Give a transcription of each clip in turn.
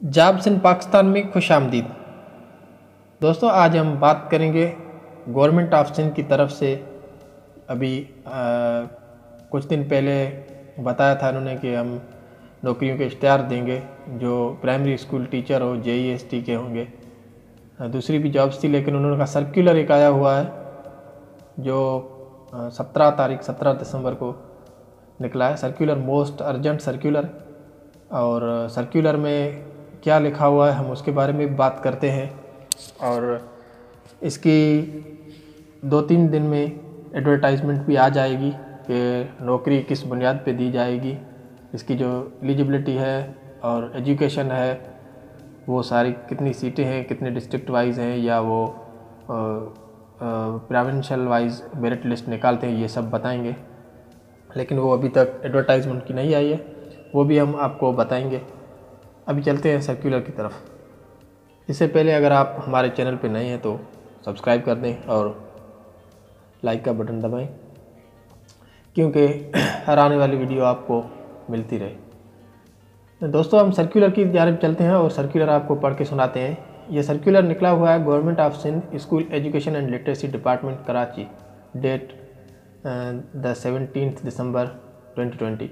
Jobs in Pakistan में खुशामदीद। दोस्तों, आज हम बात करेंगे गवर्नमेंट ऑफ सिंध की तरफ से। अभी कुछ दिन पहले बताया था उन्होंने कि हम नौकरियों के इश्तिहार देंगे जो प्राइमरी स्कूल टीचर हो, JEST के होंगे। दूसरी भी जॉब्स थी, लेकिन उन्होंने का सर्कुलर एक आया हुआ है जो 17 दिसंबर को निकला है। सर्कुलर मोस्ट अर्जेंट सर्कुलर, और सर्कुलर में क्या लिखा हुआ है हम उसके बारे में बात करते हैं। और इसकी 2-3 दिन में एडवर्टाइजमेंट भी आ जाएगी कि नौकरी किस बुनियाद पे दी जाएगी, इसकी जो एलिजिबिलिटी है और एजुकेशन है वो सारी, कितनी सीटें हैं, कितने डिस्ट्रिक्ट वाइज हैं, या वो प्रोविंशियल वाइज मेरिट लिस्ट निकालते हैं, ये सब बताएंगे। लेकिन वो अभी तक एडवर्टाइजमेंट की नहीं आई है, वो भी हम आपको बताएंगे। अभी चलते हैं सर्कुलर की तरफ। इससे पहले अगर आप हमारे चैनल पे नए हैं तो सब्सक्राइब कर दें और लाइक का बटन दबाएं, क्योंकि हर आने वाली वीडियो आपको मिलती रहे। दोस्तों, हम सर्कुलर की जानिब चलते हैं और सर्कुलर आपको पढ़ के सुनाते हैं। ये सर्कुलर निकला हुआ है government of Sindh school education and literacy department Karachi, date 17 December 2020।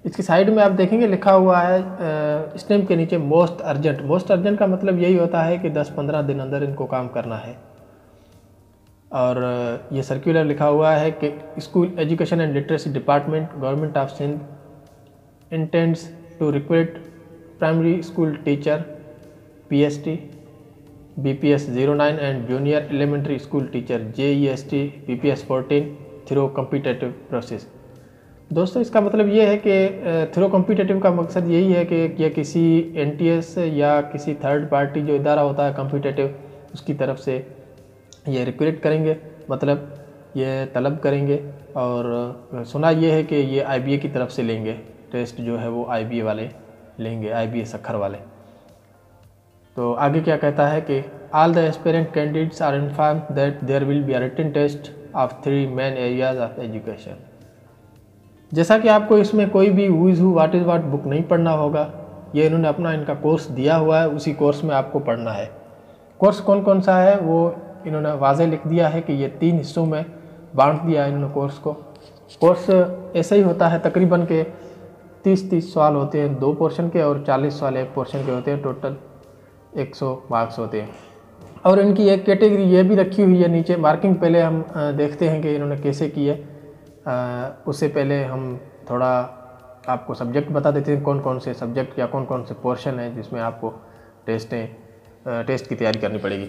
इसकी साइड में आप देखेंगे लिखा हुआ है स्टैम्प के नीचे मोस्ट अर्जेंट। मोस्ट अर्जेंट का मतलब यही होता है कि 10-15 दिन अंदर इनको काम करना है। और ये सर्कुलर लिखा हुआ है कि school education and literacy department government of Sindh intends to recruit primary school teacher PST BPS 09 and junior elementary school teacher JEST BPS 14 through competitive process. दोस्तों, इसका मतलब ये है कि थ्रू कॉम्पिटिटिव का मकसद यही है कि यह किसी NTS या किसी थर्ड पार्टी जो इदारा होता है कॉम्पिटिटिव, उसकी तरफ से ये रिक्रूट करेंगे, मतलब ये तलब करेंगे। और सुना ये है कि ये IBA की तरफ से लेंगे, टेस्ट जो है वो IBA वाले लेंगे, IBA सखर वाले। तो आगे क्या कहता है कि all the aspirant candidates are inform that there will be a written test of 3 main areas of education. जैसा कि आपको इसमें कोई भी who is who, what is what book नहीं पढ़ना होगा। ये इन्होंने अपना इनका कोर्स दिया हुआ है, उसी कोर्स में आपको पढ़ना है। कोर्स कौन कौन सा है वो इन्होंने वाज़े लिख दिया है कि ये 3 हिस्सों में बांट दिया है इन्होंने कोर्स को। कोर्स ऐसा ही होता है, तकरीबन के 30 सवाल होते हैं 2 पोर्शन के, और 40 सवाल 1 पोर्शन के होते हैं। टोटल 100 मार्क्स होते हैं। और इनकी एक कैटेगरी ये भी रखी हुई है नीचे मार्किंग। पहले हम देखते हैं कि इन्होंने कैसे की है। उससे पहले हम थोड़ा आपको सब्जेक्ट बता देते हैं, कौन कौन से सब्जेक्ट या कौन कौन से पोर्शन है जिसमें आपको टेस्ट की तैयारी करनी पड़ेगी।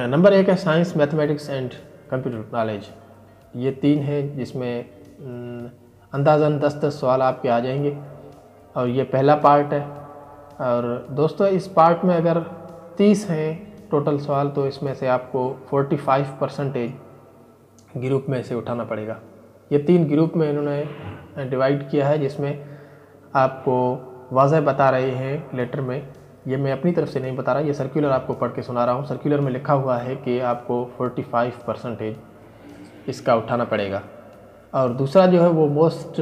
नंबर 1 है science, mathematics and computer knowledge. ये 3 है जिसमें अंदाज़न 10-10 सवाल आपके आ जाएंगे, और ये पहला पार्ट है। और दोस्तों, इस पार्ट में अगर 30 हैं टोटल सवाल, तो इसमें से आपको 45% ग्रुप में से उठाना पड़ेगा। ये 3 ग्रुप में इन्होंने डिवाइड किया है, जिसमें आपको वाज़ह बता रहे हैं लेटर में। ये मैं अपनी तरफ से नहीं बता रहा, ये सर्कुलर आपको पढ़ के सुना रहा हूँ। सर्कुलर में लिखा हुआ है कि आपको 45% इसका उठाना पड़ेगा। और दूसरा जो है वो मोस्ट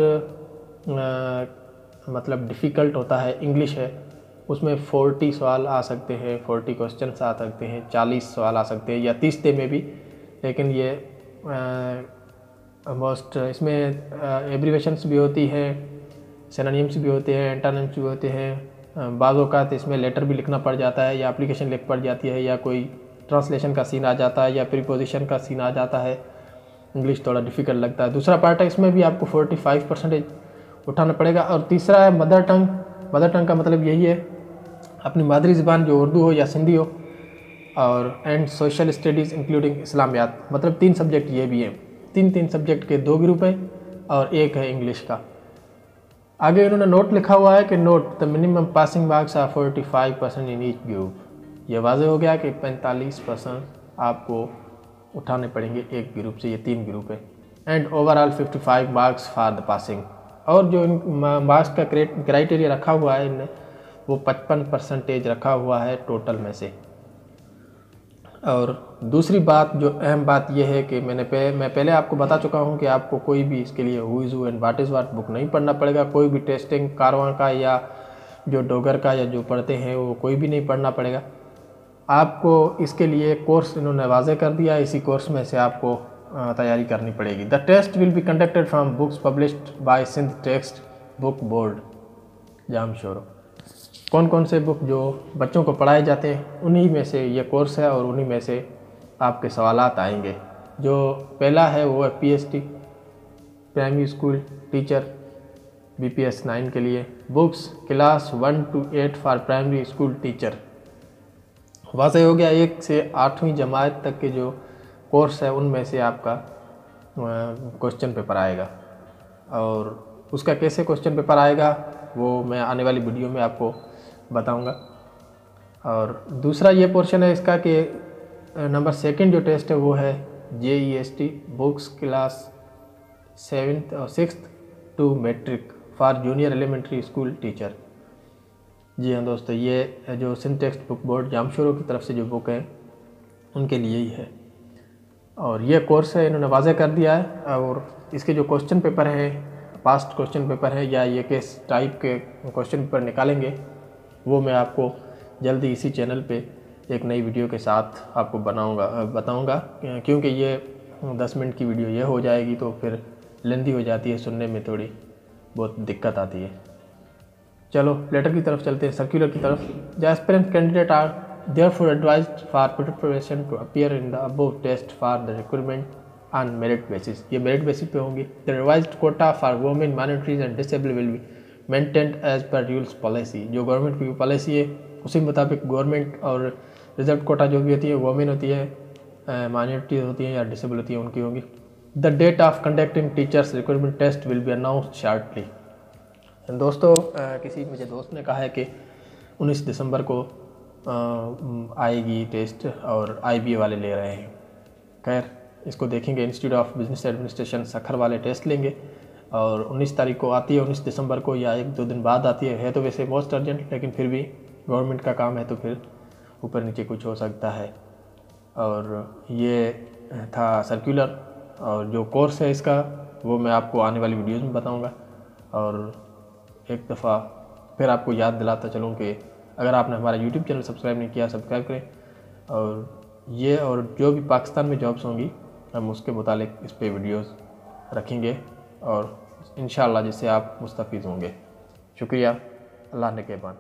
मतलब डिफ़िकल्ट होता है, इंग्लिश है। उसमें 40 सवाल आ सकते हैं, 40 क्वेश्चंस आ सकते हैं, 40 सवाल आ सकते हैं, या 30 में भी। लेकिन ये मोस्ट इसमें एब्रीवेशंस भी होती हैं, सिनोनिम्स भी होते हैं, एंटोनिम्स भी होते हैं। बाज़ औक़ात इसमें लेटर भी लिखना पड़ जाता है, या एप्लीकेशन लिख पड़ जाती है, या कोई ट्रांसलेशन का सीन आ जाता है, या प्रीपोजिशन का सीन आ जाता है। इंग्लिश थोड़ा डिफ़िकल्ट लगता है। दूसरा पार्ट है, इसमें भी आपको 45% उठाना पड़ेगा। और तीसरा है मदर टंग। मदर टंग का मतलब यही है अपनी मादरी ज़बान, जो उर्दू हो या सिंधी हो। और एंड सोशल स्टडीज़ इंक्लूडिंग इस्लामियात, मतलब 3 सब्जेक्ट ये भी हैं। 3 सब्जेक्ट के 2 ग्रुप हैं, और एक है इंग्लिश का। आगे इन्होंने नोट लिखा हुआ है कि note the minimum passing marks are 45% in each group. ये वाज़े हो गया कि 45% आपको उठाने पड़ेंगे एक ग्रुप से, ये 3 ग्रुप है। And overall 55 marks for the passing. और जो इन मार्क्स का क्राइटेरिया रखा हुआ है इनने, वो 55% रखा हुआ है टोटल में से। और दूसरी बात, जो अहम बात यह है कि मैं पहले आपको बता चुका हूं कि आपको कोई भी इसके लिए who is who and what is what book नहीं पढ़ना पड़ेगा। कोई भी टेस्टिंग कारवां का या जो डोगर का या जो पढ़ते हैं वो कोई भी नहीं पढ़ना पड़ेगा आपको। इसके लिए कोर्स इन्होंने वाज़े कर दिया, इसी कोर्स में से आपको तैयारी करनी पड़ेगी। The test will be conducted from books published by Sindh text book board Jamshoro. कौन कौन से बुक जो बच्चों को पढ़ाए जाते हैं उन्हीं में से ये कोर्स है और उन्हीं में से आपके सवालात आएंगे। जो पहला है वो है PST primary school teacher BPS 9 के लिए, books class 1 to 8 for primary school teacher. वाज़ेह हो गया 1 से 8वीं जमात तक के जो कोर्स है उनमें से आपका क्वेश्चन पेपर आएगा। और उसका कैसे क्वेश्चन पेपर आएगा वो मैं आने वाली वीडियो में आपको बताऊंगा। और दूसरा ये पोर्शन है इसका कि नंबर 2 जो टेस्ट है वो है JEST बुक्स क्लास 7th और 6th to matric for junior elementary school teacher. जी हाँ दोस्तों, ये जो Sindh text book board Jamshoro की तरफ से जो बुक है उनके लिए ही है और ये कोर्स है इन्होंने वाज़ेह कर दिया है। और इसके जो क्वेश्चन पेपर हैं पास्ट क्वेश्चन पेपर है या ये किस टाइप के क्वेश्चन पेपर निकालेंगे वो मैं आपको जल्दी इसी चैनल पे एक नई वीडियो के साथ आपको बताऊंगा क्योंकि ये 10 मिनट की वीडियो ये हो जाएगी तो फिर लेंदी हो जाती है, सुनने में थोड़ी बहुत दिक्कत आती है। चलो लेटर की तरफ चलते हैं, सर्कुलर की तरफ। The aspirant candidate are therefore advised for preparation to appear in the above test for the recruitment on merit basis. ये मेरिट बेसिस पे होंगी। The revised quota for women minorities and disable will be maintained as per rules policy. जो government की policy है उसी मुताबिक government और reserve Kota जो भी होती है वुमेन होती है, माइनॉरिटीज होती हैं या डिसेबल होती है उनकी होंगी। The date of conducting teachers recruitment test will be announced shortly. दोस्तों किसी मुझे दोस्त ने कहा है कि 19 दिसंबर को आएगी टेस्ट और IBA वाले ले रहे हैं। खैर इसको देखेंगे, institute of business administration Sukkur वाले टेस्ट लेंगे और 19 तारीख को आती है, 19 दिसंबर को या 1-2 दिन बाद आती है तो वैसे मोस्ट अर्जेंट, लेकिन फिर भी गवर्नमेंट का काम है तो फिर ऊपर नीचे कुछ हो सकता है। और ये था सर्कुलर और जो कोर्स है इसका वो मैं आपको आने वाली वीडियोज़ में बताऊँगा। और एक दफ़ा फिर आपको याद दिलाता चलूँ कि अगर आपने हमारा YouTube चैनल सब्सक्राइब नहीं किया सब्सक्राइब करें। और ये और जो भी पाकिस्तान में जॉब्स होंगी हम उसके मुतालिक इस पे वीडियोस रखेंगे और इंशाअल्लाह जिससे आप मुस्तफ़ीज़ होंगे। शुक्रिया, अल्लाह ने के बाद।